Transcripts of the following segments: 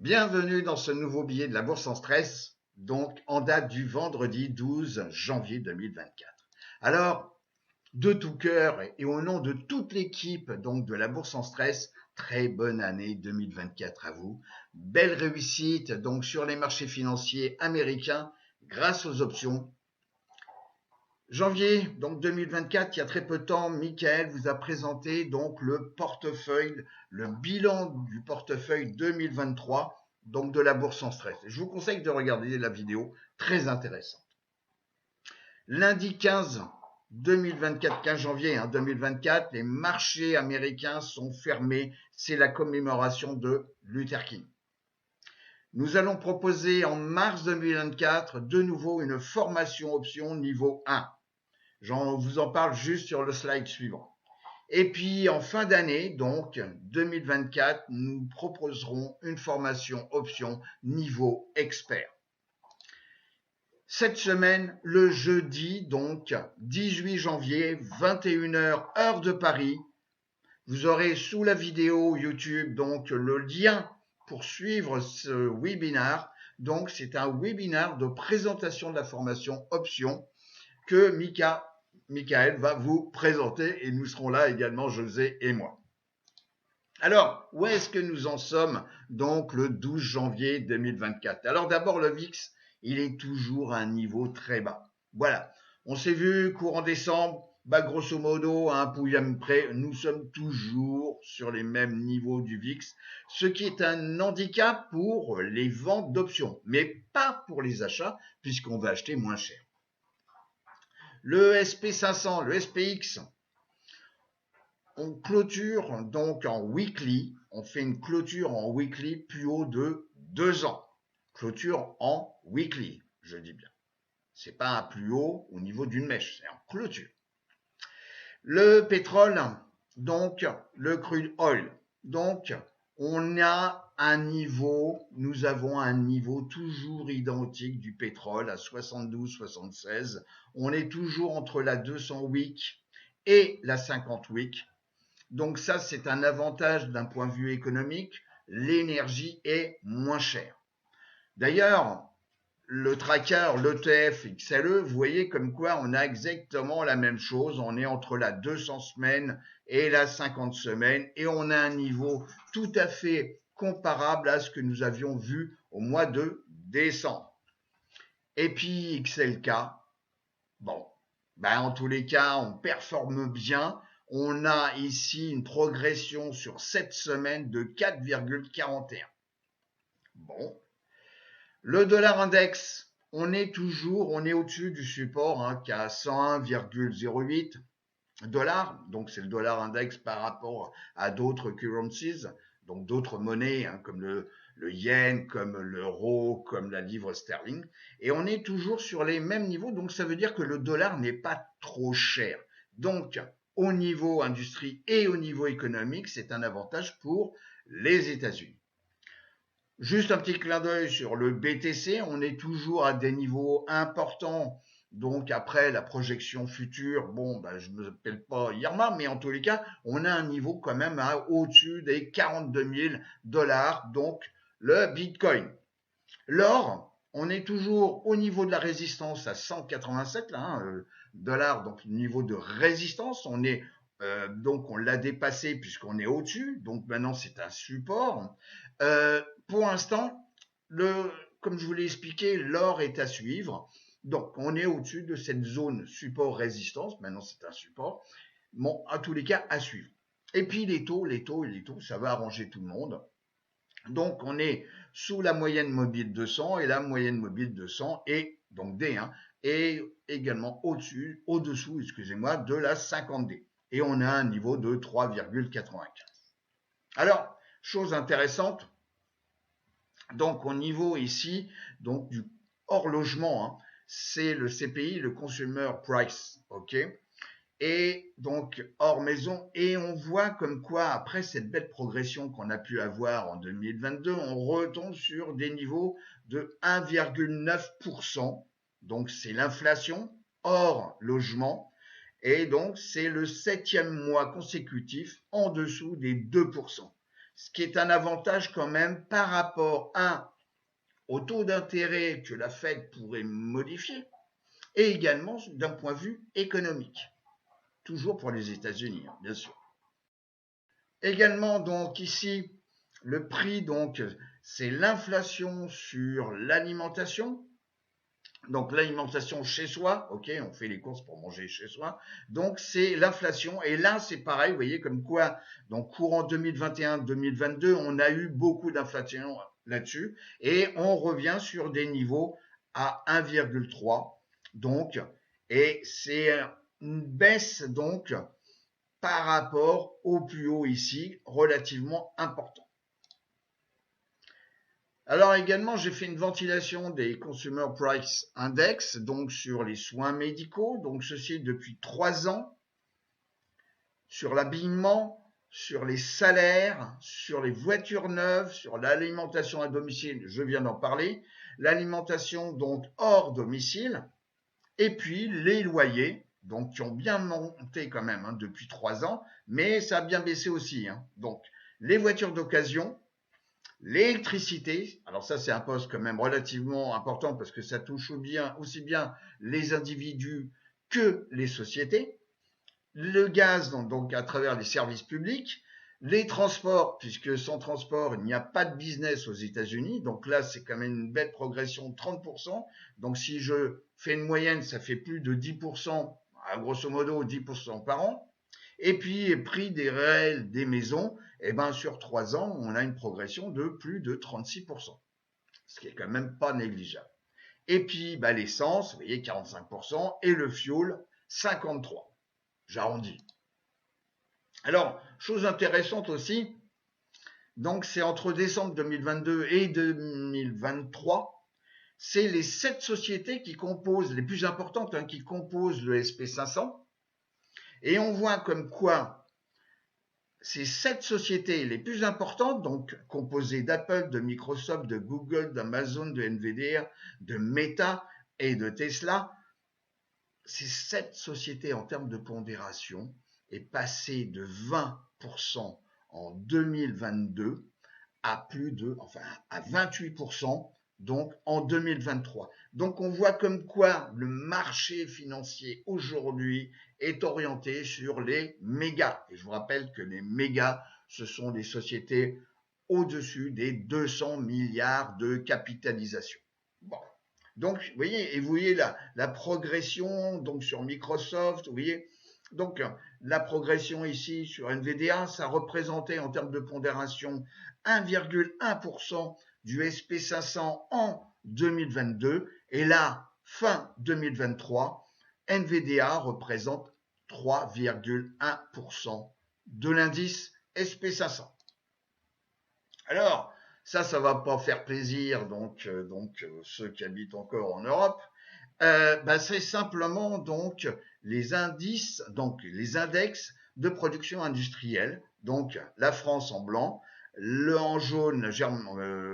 Bienvenue dans ce nouveau billet de la Bourse en stress, donc en date du vendredi 12 janvier 2024. Alors, de tout cœur et au nom de toute l'équipe donc de la Bourse en stress, très bonne année 2024 à vous. Belle réussite donc sur les marchés financiers américains grâce aux options. Janvier donc 2024, il y a très peu de temps, Michael vous a présenté donc le portefeuille, le bilan du portefeuille 2023 donc de la bourse en stress. Je vous conseille de regarder la vidéo, très intéressante. Lundi 15 janvier 2024, les marchés américains sont fermés. C'est la commémoration de Luther King. Nous allons proposer en mars 2024 de nouveau une formation option niveau 1. Je vous en parle juste sur le slide suivant. Et puis en fin d'année, donc 2024, nous proposerons une formation option niveau expert. Cette semaine, le jeudi, donc 18 janvier, 21h, heure de Paris, vous aurez sous la vidéo YouTube donc le lien pour suivre ce webinaire. Donc c'est un webinaire de présentation de la formation option que Michael va vous présenter et nous serons là également, José et moi. Alors, où est-ce que nous en sommes donc le 12 janvier 2024? Alors d'abord, le VIX, il est toujours à un niveau très bas. Voilà, on s'est vu courant décembre, grosso modo, à un pouillème près, nous sommes toujours sur les mêmes niveaux du VIX, ce qui est un handicap pour les ventes d'options, mais pas pour les achats, puisqu'on va acheter moins cher. Le SP500, le SPX, on clôture donc en weekly, on fait une clôture en weekly plus haut de 2 ans. Clôture en weekly, je dis bien. C'est pas un plus haut au niveau d'une mèche, c'est en clôture. Le pétrole, donc le crude oil, donc on a un niveau, nous avons un niveau toujours identique du pétrole à 72-76. On est toujours entre la 200 week et la 50 week. Donc ça, c'est un avantage d'un point de vue économique. L'énergie est moins chère. D'ailleurs, le tracker, l'ETF XLE, vous voyez comme quoi on a exactement la même chose. On est entre la 200 semaines et la 50 semaines et on a un niveau tout à fait comparable à ce que nous avions vu au mois de décembre. Et puis XLK, bon, en tous les cas, on performe bien. On a ici une progression sur 7 semaines de 4,41. Bon. Le dollar index, on est au-dessus du support qui est à 101,08 dollars. Donc c'est le dollar index par rapport à d'autres currencies, donc d'autres monnaies comme le yen, comme l'euro, comme la livre sterling. Et on est toujours sur les mêmes niveaux, donc ça veut dire que le dollar n'est pas trop cher. Donc au niveau industrie et au niveau économique, c'est un avantage pour les États-Unis. Juste un petit clin d'œil sur le BTC, on est toujours à des niveaux importants. Donc après la projection future, je ne m'appelle pas Irma, mais en tous les cas, on a un niveau quand même au-dessus des 42 000 dollars, donc le Bitcoin. L'or, on est toujours au niveau de la résistance à 187 dollars, donc niveau de résistance, donc on l'a dépassé puisqu'on est au-dessus, donc maintenant c'est un support. Pour l'instant, comme je vous l'ai expliqué, l'or est à suivre. Donc, on est au-dessus de cette zone support-résistance. Maintenant, c'est un support. Bon, à tous les cas, à suivre. Et puis, les taux, ça va arranger tout le monde. Donc, on est sous la moyenne mobile 200 et la moyenne mobile 200 et donc D1 et également au-dessous, de la 50D. Et on a un niveau de 3,95. Alors, chose intéressante, donc au niveau ici, donc du hors logement, c'est le CPI, le Consumer Price, ok. Et donc hors maison, et on voit comme quoi après cette belle progression qu'on a pu avoir en 2022, on retombe sur des niveaux de 1,9%. Donc c'est l'inflation hors logement, et donc c'est le 7e mois consécutif en dessous des 2%. ce qui est un avantage quand même par rapport au taux d'intérêt que la Fed pourrait modifier, et également d'un point de vue économique, toujours pour les États-Unis, hein, bien sûr. Également, donc ici, le prix, donc, c'est l'inflation sur l'alimentation. Donc l'alimentation chez soi, ok, on fait les courses pour manger chez soi. Donc c'est l'inflation. Et là, c'est pareil, vous voyez, comme quoi, donc courant 2021-2022, on a eu beaucoup d'inflation là-dessus. Et on revient sur des niveaux à 1,3. Donc, et c'est une baisse, donc, par rapport au plus haut ici, relativement important. Alors également, j'ai fait une ventilation des Consumer Price Index, donc sur les soins médicaux, donc ceci depuis 3 ans, sur l'habillement, sur les salaires, sur les voitures neuves, sur l'alimentation à domicile, je viens d'en parler, l'alimentation donc hors domicile, et puis les loyers, donc qui ont bien monté quand même hein, depuis 3 ans, mais ça a bien baissé aussi. Hein. Donc les voitures d'occasion, l'électricité, alors ça c'est un poste quand même relativement important parce que ça touche aussi bien les individus que les sociétés. Le gaz, donc à travers les services publics. Les transports, puisque sans transport, il n'y a pas de business aux États-Unis. Donc là, c'est quand même une belle progression de 30%. Donc si je fais une moyenne, ça fait plus de 10%, à grosso modo 10% par an. Et puis, prix des réels des maisons, eh ben, sur 3 ans, on a une progression de plus de 36%, ce qui est quand même pas négligeable. Et puis, bah, l'essence, vous voyez, 45%, et le fuel, 53%. J'arrondis. Alors, chose intéressante aussi, donc c'est entre décembre 2022 et 2023, c'est les 7 sociétés qui composent, les plus importantes, hein, qui composent le SP500. Et on voit comme quoi ces 7 sociétés les plus importantes, donc composées d'Apple, de Microsoft, de Google, d'Amazon, de Nvidia, de Meta et de Tesla, ces 7 sociétés en termes de pondération est passée de 20% en 2022 à à 28% donc en 2023. Donc on voit comme quoi le marché financier aujourd'hui est orienté sur les mégas. Et je vous rappelle que les mégas, ce sont des sociétés au-dessus des 200 milliards de capitalisation. Bon. Donc, vous voyez la progression donc sur Microsoft, vous voyez. Donc, la progression ici sur NVDA, ça représentait en termes de pondération 1,1% du SP500 en 2022. Et là, fin 2023, NVDA représente 3,1% de l'indice SP500. Alors, ça va pas faire plaisir donc ceux qui habitent encore en Europe. C'est simplement donc les indices, donc les index de production industrielle. Donc la France en blanc, en jaune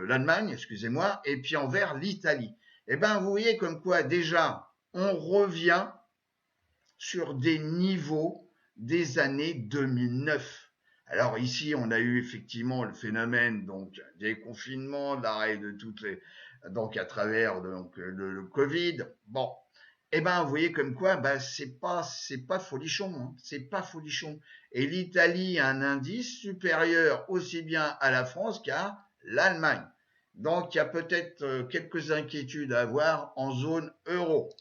l'Allemagne, excusez-moi, et puis en vert l'Italie. Eh ben vous voyez comme quoi déjà on revient sur des niveaux des années 2009. Alors ici, on a eu effectivement le phénomène donc des confinements, l'arrêt de toutes les donc à travers donc le Covid. Bon, eh ben vous voyez comme quoi c'est pas folichon, hein, c'est pas folichon. Et l'Italie a un indice supérieur aussi bien à la France qu'à l'Allemagne. Donc il y a peut-être quelques inquiétudes à avoir en zone euro.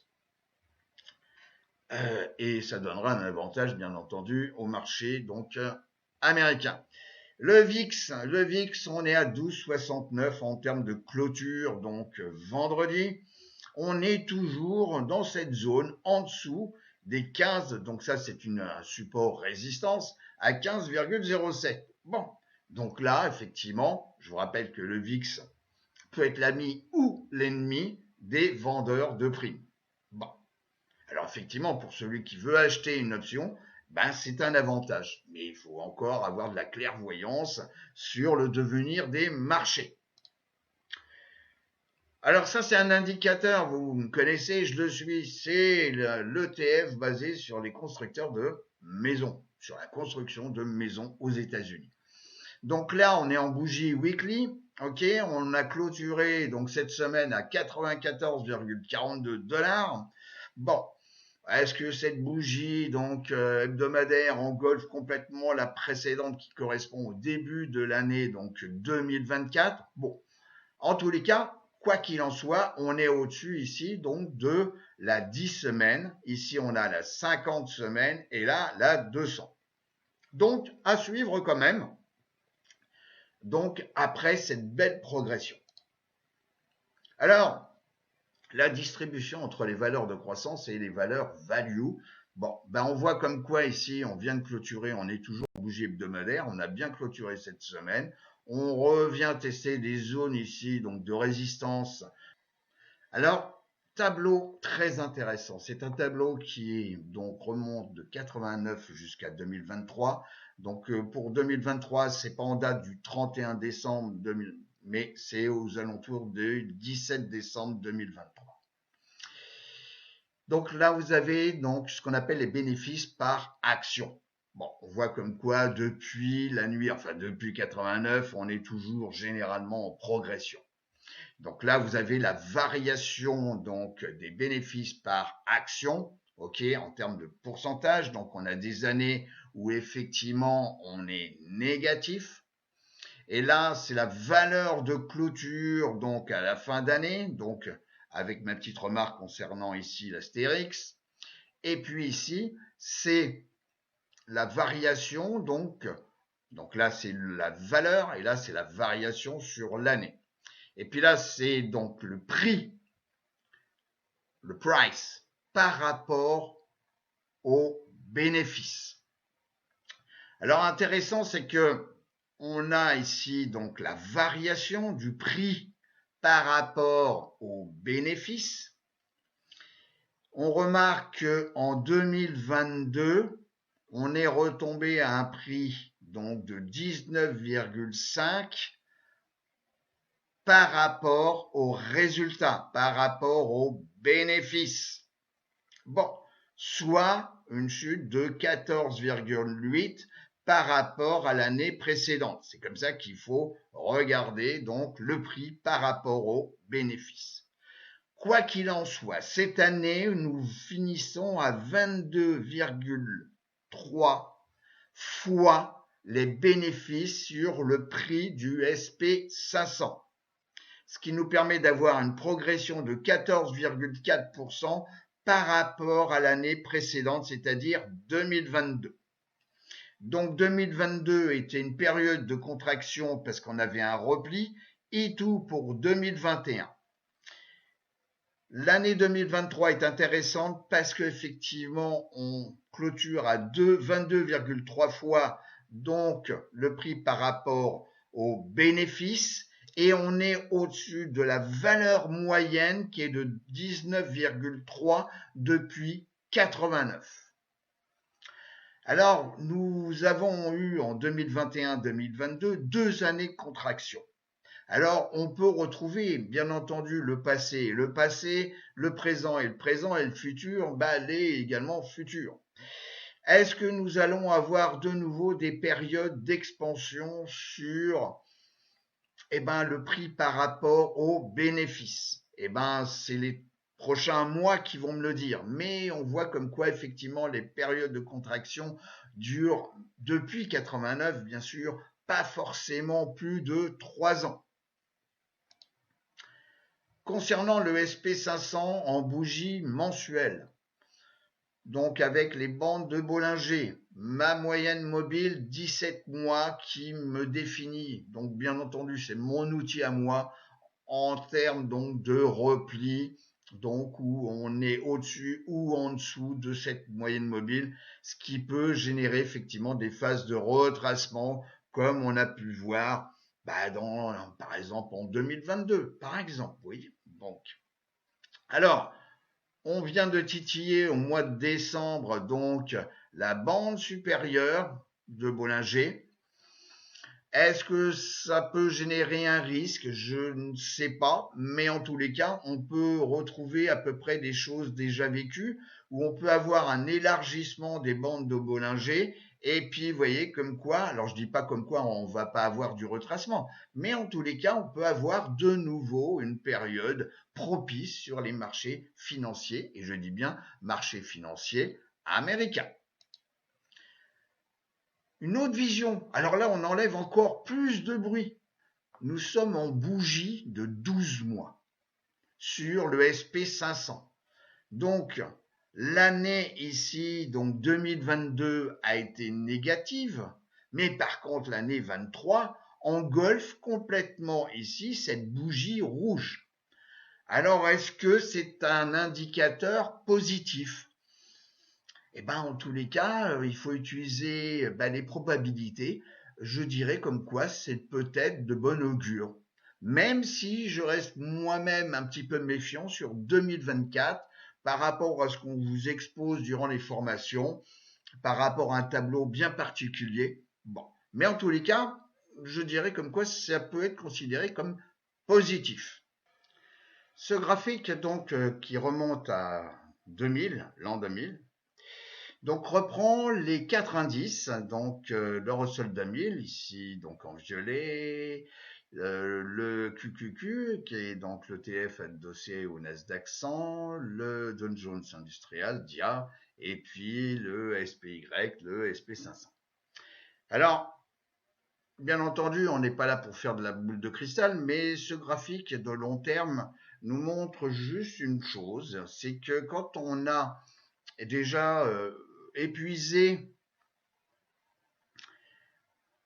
Et ça donnera un avantage, bien entendu, au marché donc américain. Le VIX, on est à 12,69 en termes de clôture, donc vendredi. On est toujours dans cette zone en dessous des 15, donc ça c'est un support résistance, à 15,07. Bon, donc là, effectivement, je vous rappelle que le VIX peut être l'ami ou l'ennemi des vendeurs de primes. Bon. Alors effectivement, pour celui qui veut acheter une option, c'est un avantage. Mais il faut encore avoir de la clairvoyance sur le devenir des marchés. Alors ça, c'est un indicateur, vous me connaissez, je le suis, c'est l'ETF basé sur les constructeurs de maisons, sur la construction de maisons aux États-Unis. Donc là, on est en bougie weekly. Ok, on a clôturé donc cette semaine à 94,42 $. Bon, est-ce que cette bougie donc hebdomadaire engolfe complètement la précédente qui correspond au début de l'année donc 2024? Bon, en tous les cas, quoi qu'il en soit, on est au-dessus ici donc de la 10 semaines. Ici, on a la 50 semaines et là, la 200. Donc, à suivre quand même. Donc, après cette belle progression. Alors, la distribution entre les valeurs de croissance et les valeurs value. Bon, ben on voit comme quoi ici, on vient de clôturer, on est toujours en bougie hebdomadaire, on a bien clôturé cette semaine. On revient tester des zones ici, donc de résistance. Alors, tableau très intéressant. C'est un tableau qui donc remonte de 89 jusqu'à 2023. Donc pour 2023, c'est pas en date du 31 décembre 2000, mais c'est aux alentours du 17 décembre 2023. Donc là, vous avez donc ce qu'on appelle les bénéfices par action. Bon, on voit comme quoi depuis la nuit, enfin depuis 89, on est toujours généralement en progression. Donc là, vous avez la variation donc des bénéfices par action, ok, en termes de pourcentage. Donc on a des années où effectivement on est négatif. Et là, c'est la valeur de clôture donc à la fin d'année, donc avec ma petite remarque concernant ici l'astérix. Et puis ici, c'est la variation donc là c'est la valeur et là c'est la variation sur l'année. Et puis là, c'est donc le prix, le price, par rapport au bénéfice. Alors, intéressant, c'est que on a ici donc la variation du prix par rapport au bénéfice. On remarque qu'en 2022, on est retombé à un prix donc de 19,5 par rapport aux résultats, par rapport aux bénéfices. Bon, soit une chute de 14,8 par rapport à l'année précédente. C'est comme ça qu'il faut regarder donc le prix par rapport aux bénéfices. Quoi qu'il en soit, cette année, nous finissons à 22,3 fois les bénéfices sur le prix du SP500. Ce qui nous permet d'avoir une progression de 14,4% par rapport à l'année précédente, c'est-à-dire 2022. Donc 2022 était une période de contraction parce qu'on avait un repli, et tout pour 2021. L'année 2023 est intéressante parce qu'effectivement, on clôture à 22,3 fois donc le prix par rapport aux bénéfices. Et on est au-dessus de la valeur moyenne qui est de 19,3 depuis 89. Alors, nous avons eu en 2021-2022 2 années de contraction. Alors, on peut retrouver, bien entendu, le passé, le présent et le futur, l'est également futur. Est-ce que nous allons avoir de nouveau des périodes d'expansion sur le prix par rapport aux bénéfices? C'est les prochains mois qui vont me le dire. Mais on voit comme quoi, effectivement, les périodes de contraction durent depuis 89, bien sûr, pas forcément plus de 3 ans. Concernant le SP500 en bougie mensuelle, donc avec les bandes de Bollinger, ma moyenne mobile 17 mois qui me définit, donc bien entendu c'est mon outil à moi en termes donc de repli, donc où on est au-dessus ou en dessous de cette moyenne mobile, ce qui peut générer effectivement des phases de retracement comme on a pu voir par exemple en 2022, par exemple, oui. Donc, alors, on vient de titiller au mois de décembre donc la bande supérieure de Bollinger. Est-ce que ça peut générer un risque? Je ne sais pas, mais en tous les cas, on peut retrouver à peu près des choses déjà vécues où on peut avoir un élargissement des bandes de Bollinger Et puis, vous voyez, comme quoi, alors je dis pas comme quoi on va pas avoir du retracement, mais en tous les cas, on peut avoir de nouveau une période propice sur les marchés financiers, et je dis bien marchés financiers américains. Une autre vision, alors là, on enlève encore plus de bruit. Nous sommes en bougie de 12 mois sur le SP500. Donc, l'année ici, donc 2022, a été négative, mais par contre, l'année 23 engolfe complètement ici cette bougie rouge. Alors, est-ce que c'est un indicateur positif? Eh ben, en tous les cas, il faut utiliser les probabilités. Je dirais comme quoi c'est peut-être de bon augure. Même si je reste moi-même un petit peu méfiant sur 2024 par rapport à ce qu'on vous expose durant les formations, par rapport à un tableau bien particulier. Bon. Mais en tous les cas, je dirais comme quoi ça peut être considéré comme positif. Ce graphique donc qui remonte à 2000, l'an 2000, donc reprend les quatre indices, donc le Russell 2000 ici donc en violet, le QQQ qui est donc l'ETF adossé au Nasdaq 100, le Dow Jones Industrial DIA et puis le SPY, le SP500. Alors bien entendu, on n'est pas là pour faire de la boule de cristal, mais ce graphique de long terme nous montre juste une chose, c'est que quand on a déjà épuisé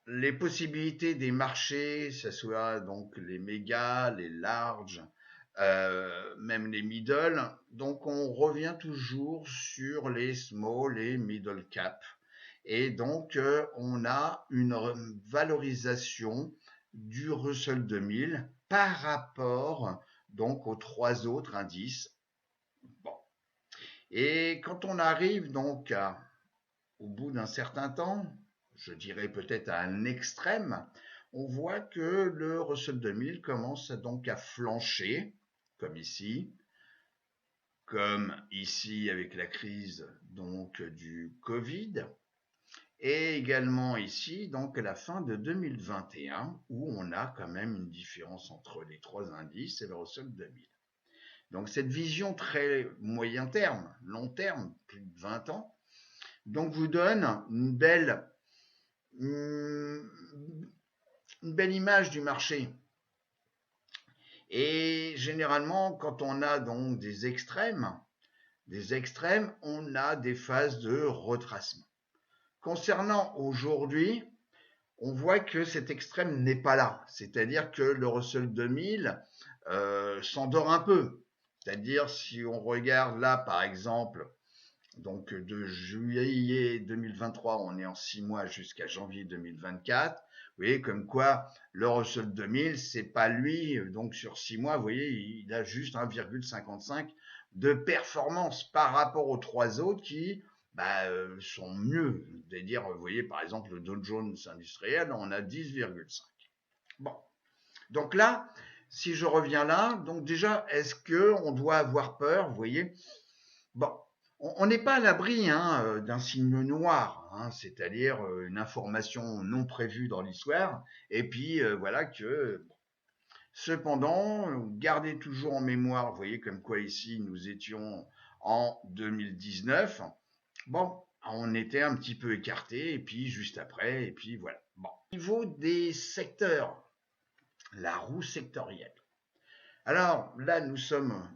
les possibilités des marchés, que ce soit donc les méga, les larges, même les middle, donc on revient toujours sur les small et middle cap. Et donc on a une valorisation du Russell 2000 par rapport donc aux trois autres indices. Bon. Et quand on arrive donc au bout d'un certain temps, je dirais peut-être à un extrême, on voit que le Russell 2000 commence donc à flancher, comme ici avec la crise donc du Covid, et également ici donc à la fin de 2021 où on a quand même une différence entre les trois indices et le Russell 2000. Donc cette vision très moyen terme, long terme, plus de 20 ans, donc vous donne une belle image du marché. Et généralement, quand on a donc des extrêmes, on a des phases de retracement. Concernant aujourd'hui, on voit que cet extrême n'est pas là. C'est-à-dire que le Russell 2000 s'endort un peu. C'est-à-dire si on regarde là, par exemple, donc de juillet 2023, on est en 6 mois jusqu'à janvier 2024. Vous voyez, comme quoi le Russell 2000, c'est pas lui, donc sur 6 mois, vous voyez, il a juste 1,55 de performance par rapport aux trois autres qui sont mieux. C'est-à-dire, vous voyez, par exemple, le Dow Jones Industriel, on a 10,5. Bon. Donc là, si je reviens là, donc déjà, est-ce qu'on doit avoir peur, vous voyez? Bon, on n'est pas à l'abri d'un signe noir, c'est-à-dire une information non prévue dans l'histoire, et puis voilà que. Cependant, gardez toujours en mémoire, vous voyez comme quoi ici nous étions en 2019. Bon, on était un petit peu écarté, et puis juste après, et puis voilà. Bon, au niveau des secteurs, la roue sectorielle. Alors là, nous sommes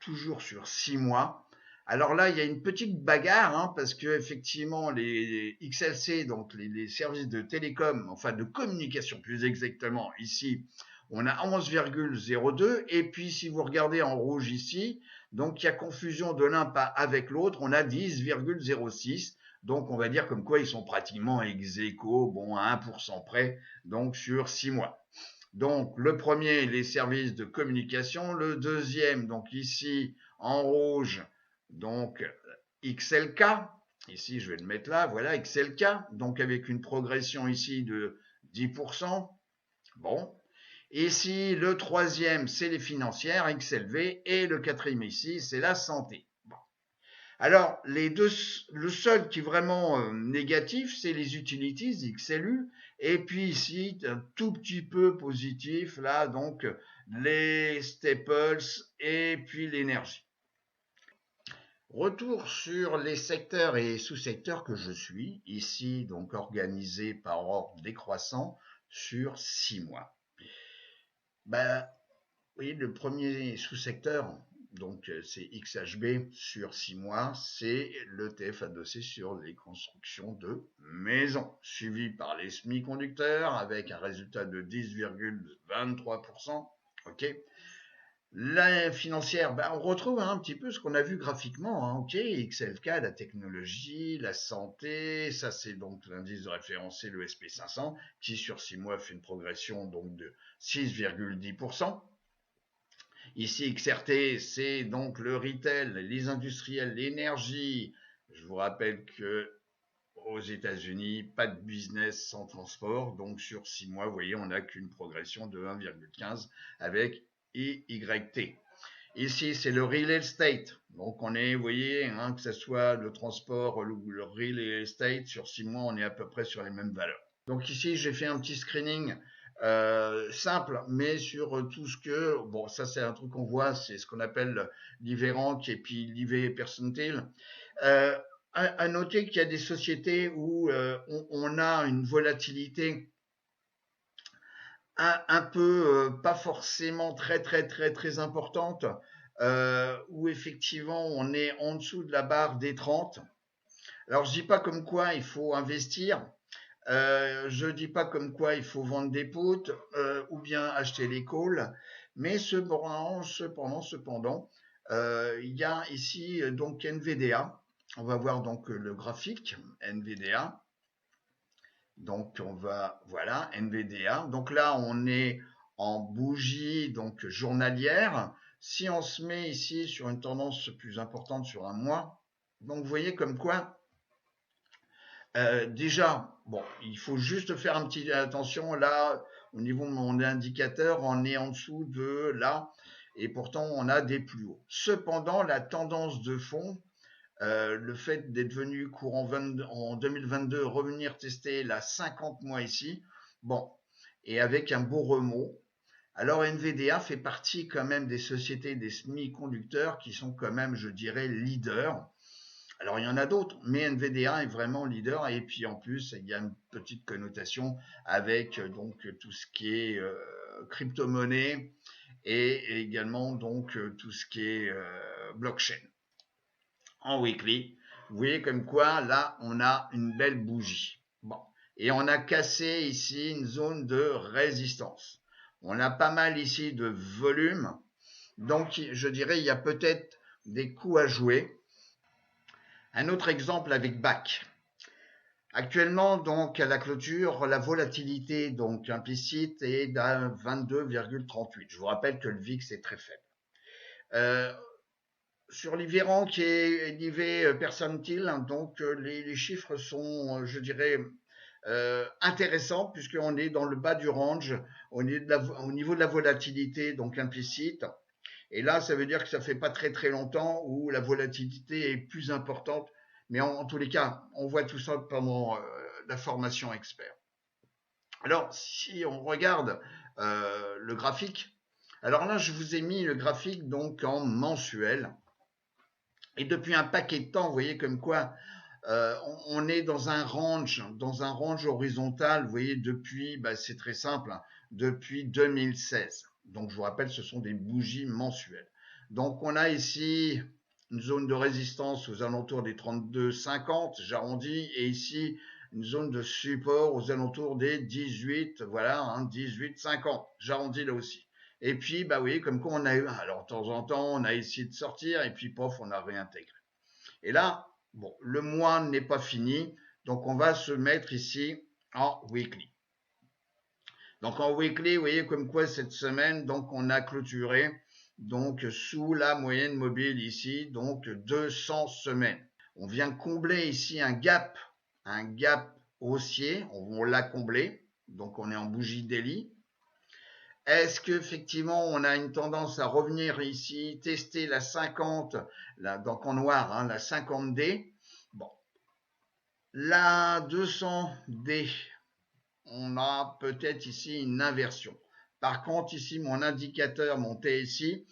toujours sur 6 mois. Alors là, il y a une petite bagarre, parce que effectivement, les XLC, donc les services de télécom, enfin de communication plus exactement, ici, on a 11,02. Et puis, si vous regardez en rouge ici, donc il y a confusion de l'un pas avec l'autre, on a 10,06. Donc, on va dire comme quoi ils sont pratiquement ex aequo, bon, à 1% près, donc sur 6 mois. Donc, le premier, les services de communication. Le deuxième, donc ici, en rouge, donc XLK. Ici, je vais le mettre là, voilà, XLK. Donc, avec une progression ici de 10%. Bon. Ici, le troisième, c'est les financières, XLV. Et le quatrième ici, c'est la santé. Bon. Alors, le seul qui est vraiment négatif, c'est les utilities XLU. Et puis ici, un tout petit peu positif, là, donc les staples et puis l'énergie. Retour sur les secteurs et sous-secteurs que je suis, ici donc organisés par ordre décroissant sur 6 mois. Ben, oui, le premier sous-secteur, donc c'est XHB sur 6 mois, c'est l'ETF adossé sur les constructions de maisons, suivi par les semi-conducteurs avec un résultat de 10,23%. Ok. La financière, ben on retrouve un petit peu ce qu'on a vu graphiquement. Hein. Ok, XLK, la technologie, la santé, ça c'est donc l'indice de référence, c'est le SP500 qui sur 6 mois fait une progression donc de 6,10%. Ici, XRT, c'est donc le retail, les industriels, l'énergie. Je vous rappelle que aux États-Unis, pas de business sans transport. Donc, sur 6 mois, vous voyez, on n'a qu'une progression de 1,15 avec IYT. Ici, c'est le real estate. Donc, on est, vous voyez, hein, que ce soit le transport ou le real estate, sur 6 mois, on est à peu près sur les mêmes valeurs. Donc ici, j'ai fait un petit screening simple, mais sur tout ce que, bon, ça c'est un truc qu'on voit, c'est ce qu'on appelle l'IV rank et puis l'IV percentile. À noter qu'il y a des sociétés où on a une volatilité un peu pas forcément très importante, où effectivement on est en dessous de la barre des 30. Alors je dis pas comme quoi il faut investir, je dis pas comme quoi il faut vendre des poutres ou bien acheter les calls, mais cependant, il y a ici donc NVDA. On va voir donc le graphique NVDA. Donc on va, voilà, NVDA. Donc là on est en bougie donc journalière. Si on se met ici sur une tendance plus importante sur un mois, donc vous voyez comme quoi déjà, bon, il faut juste faire un petit attention là, au niveau de mon indicateur, on est en dessous de là, et pourtant on a des plus hauts. Cependant, la tendance de fond, le fait d'être venu courant en 2022, revenir tester la 50 mois ici, bon, et avec un beau remous. Alors NVDA fait partie quand même des sociétés des semi-conducteurs qui sont quand même, je dirais, leaders. Alors il y en a d'autres, mais NVDA est vraiment leader et puis en plus il y a une petite connotation avec donc tout ce qui est crypto-monnaie et également donc tout ce qui est blockchain. En weekly, vous voyez comme quoi là on a une belle bougie. Bon, et on a cassé ici une zone de résistance. On a pas mal ici de volume, donc je dirais il y a peut-être des coups à jouer. Un autre exemple avec BAC. Actuellement, donc, à la clôture, la volatilité donc implicite est d'un 22,38. Je vous rappelle que le VIX est très faible. Sur l'IV qui est l'IV percentile, donc les chiffres sont, je dirais, intéressants puisqu'on est dans le bas du range au niveau de la volatilité donc implicite. Et là, ça veut dire que ça fait pas très longtemps où la volatilité est plus importante. Mais en tous les cas, on voit tout ça pendant la formation expert. Alors, si on regarde le graphique, alors là, je vous ai mis le graphique donc en mensuel. Et depuis un paquet de temps, vous voyez comme quoi on est dans un range horizontal, vous voyez, depuis, bah, c'est très simple, hein, depuis 2016. Donc, je vous rappelle, ce sont des bougies mensuelles. Donc, on a ici une zone de résistance aux alentours des 32,50, j'arrondis, et ici, une zone de support aux alentours des 18, voilà, hein, 18,50, j'arrondis là aussi. Et puis, bah oui, comme quoi on a eu, alors de temps en temps, on a essayé de sortir, et puis, pof, on a réintégré. Et là, bon, le mois n'est pas fini, donc on va se mettre ici en weekly. Donc en weekly, vous voyez comme quoi cette semaine, donc on a clôturé donc sous la moyenne mobile ici, donc 200 semaines. On vient combler ici un gap haussier, on l'a comblé, donc on est en bougie daily. Est-ce qu'effectivement, on a une tendance à revenir ici, tester la 50, là, donc en noir, hein, la 50D. Bon, la 200D, on a peut-être ici une inversion. Par contre, ici, mon indicateur, mon TSI,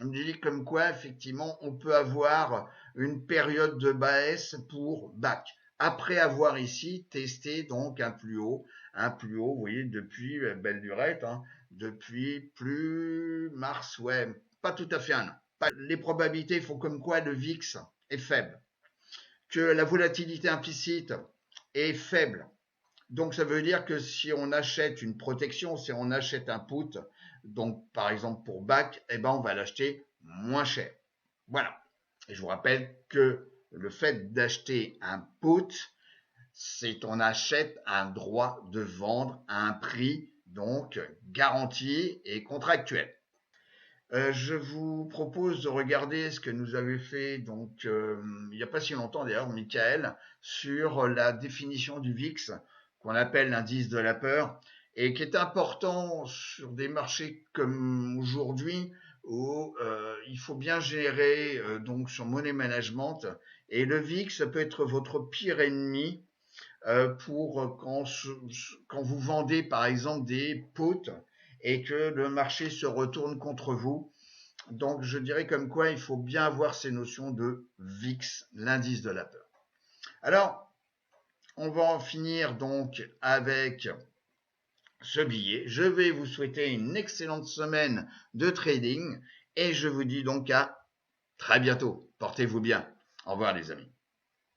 me dit comme quoi, effectivement, on peut avoir une période de baisse pour back. Après avoir ici testé donc un plus haut, vous voyez, depuis belle lurette, hein, depuis plus mars, ouais, pas tout à fait un an. Les probabilités font comme quoi le VIX est faible, que la volatilité implicite est faible. Donc ça veut dire que si on achète une protection, si on achète un put, donc par exemple pour BAC, eh ben on va l'acheter moins cher. Voilà. Et je vous rappelle que le fait d'acheter un put, c'est on achète un droit de vendre à un prix donc garanti et contractuel. Je vous propose de regarder ce que nous avait fait donc il n'y a pas si longtemps d'ailleurs Michael sur la définition du VIX qu'on appelle l'indice de la peur et qui est important sur des marchés comme aujourd'hui où il faut bien gérer donc sur money management et le VIX peut être votre pire ennemi pour quand vous vendez par exemple des puts et que le marché se retourne contre vous. Donc je dirais comme quoi il faut bien avoir ces notions de VIX, l'indice de la peur. Alors, on va en finir donc avec ce billet. Je vais vous souhaiter une excellente semaine de trading et je vous dis donc à très bientôt. Portez-vous bien. Au revoir les amis.